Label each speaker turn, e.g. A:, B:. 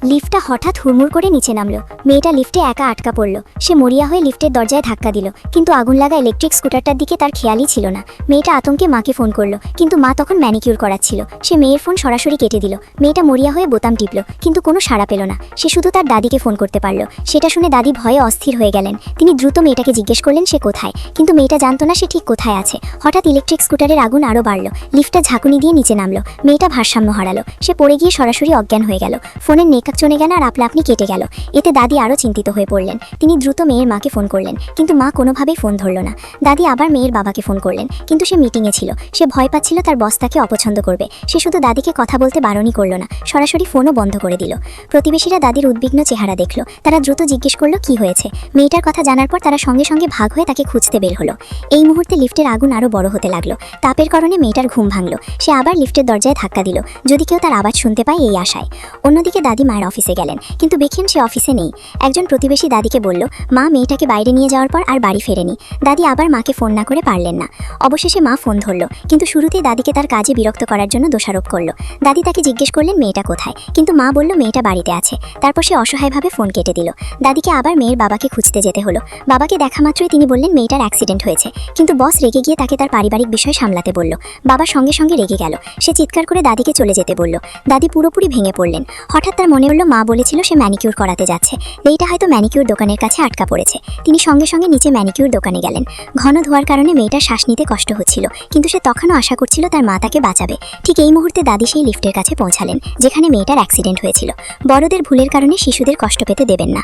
A: লিফটটা হঠাৎ হুড়মুড় করে নিচে নামলো। মেয়েটা লিফটে একা আটকা পড়ল। সে মরিয়া হয়ে লিফটের দরজায় ধাক্কা দিল, কিন্তু আগুন লাগা ইলেকট্রিক স্কুটারটার দিকে তার খেয়ালই ছিল না। মেয়েটা আতঙ্কে মাকে ফোন করলো, কিন্তু মা তখন ম্যানিকিউর করাচ্ছিল। সে মেয়ের ফোন সরাসরি কেটে দিল। মেয়েটা মরিয়া হয়ে বোতাম টিপল, কিন্তু কোনো সাড়া পেল না। সে শুধু তার দাদিকে ফোন করতে পারল। সেটা শুনে দাদি ভয়ে অস্থির হয়ে গেলেন। তিনি দ্রুত মেয়েটাকে জিজ্ঞেস করলেন সে কোথায়, কিন্তু মেয়েটা জানতো না সে ঠিক কোথায় আছে। হঠাৎ ইলেকট্রিক স্কুটারের আগুন আরও বাড়ল। লিফটটা ঝাঁকুনি দিয়ে নিচে নামলো। মেয়েটা ভারসাম্য হারালো। সে পড়ে গিয়ে সরাসরি অজ্ঞান হয়ে গেল। ফোনের নেটওয়ার্ক চলে গেল আর আপনি কেটে গেল। এতে দাদি আরও চিন্তিত হয়ে পড়লেন। তিনি দ্রুত মেয়ের মাকে ফোন করলেন, কিন্তু মা কোনোভাবেই ফোন ধরল না। দাদি আবার মেয়ের বাবাকে ফোন করলেন, কিন্তু সে মিটিংয়ে ছিল। সে ভয় পাচ্ছিল তার বস তাকে অপছন্দ করবে। সে শুধু দাদিকে কথা বলতে বারণই করল না, সরাসরি ফোনও বন্ধ করে দিল। প্রতিবেশীরা দাদির উদ্বিগ্ন চেহারা দেখল। তারা দ্রুত জিজ্ঞেস করলো কি হয়েছে। মেয়েটার কথা জানার পর তারা সঙ্গে সঙ্গে ভাগ হয়ে তাকে খুঁজতে বের হলো। এই মুহূর্তে লিফটের আগুন আরও বড় হতে লাগলো। তাপের কারণে মেয়েটার ঘুম ভাঙল। সে আবার লিফটের দরজায় ধাক্কা দিল, যদি কেউ তার আওয়াজ শুনতে পায় এই আশায়। অন্যদিকে দাদি মায়ের অফিসে গেলেন, কিন্তু দেখেন সে অফিসে নেই। একজন প্রতিবেশী দাদিকে বলল মা মেয়েটাকে বাইরে নিয়ে যাওয়ার পর আর বাড়ি ফেরেনি। দাদি আবার মাকে ফোন না করে পারলেন না। অবশেষে মা ফোন ধরল, কিন্তু শুরুতেই দাদিকে তার কাজে বিরক্ত করার জন্য দোষারোপ করলো। দাদি তাকে জিজ্ঞেস করলেন মেয়েটা কোথায়, কিন্তু মা বলল মেয়েটা বাড়িতে আছে। তারপর সে অসহায়ভাবে ফোন কেটে দিল। দাদিকে আবার মেয়ের বাবাকে খুঁজতে যেতে হলো। বাবাকে দেখা মাত্রই তিনি বললেন মেয়েটার অ্যাক্সিডেন্ট হয়েছে, কিন্তু বস রেগে গিয়ে তাকে তার পারিবারিক বিষয় সামলাতে বলল। বাবা সঙ্গে সঙ্গে রেগে গেল। সে চিৎকার করে দাদিকে চলে যেতে বলল। দাদি পুরোপুরি ভেঙে পড়লেন। হঠাৎ তার মনে হলো মা বলেছিল সে ম্যানিকিউর করাতে যাচ্ছে। মেয়েটা হয়তো ম্যানিকিউর দোকানের কাছে আটকা পড়েছে। তিনি সঙ্গে সঙ্গে নিচে ম্যানিকিউর দোকানে গেলেন। ঘন ধোয়ার কারণে মেয়েটার শ্বাস নিতে কষ্ট হচ্ছিল, কিন্তু সে তখনও আশা করছিল তার মা তাকে বাঁচাবে। ঠিক এই মুহূর্তে দাদি সেই লিফটের কাছে পৌঁছালেন যেখানে মেয়েটার অ্যাক্সিডেন্ট হয়েছিল। বড়দের ভুলের কারণে শিশুদের কষ্ট পেতে দেবেন না।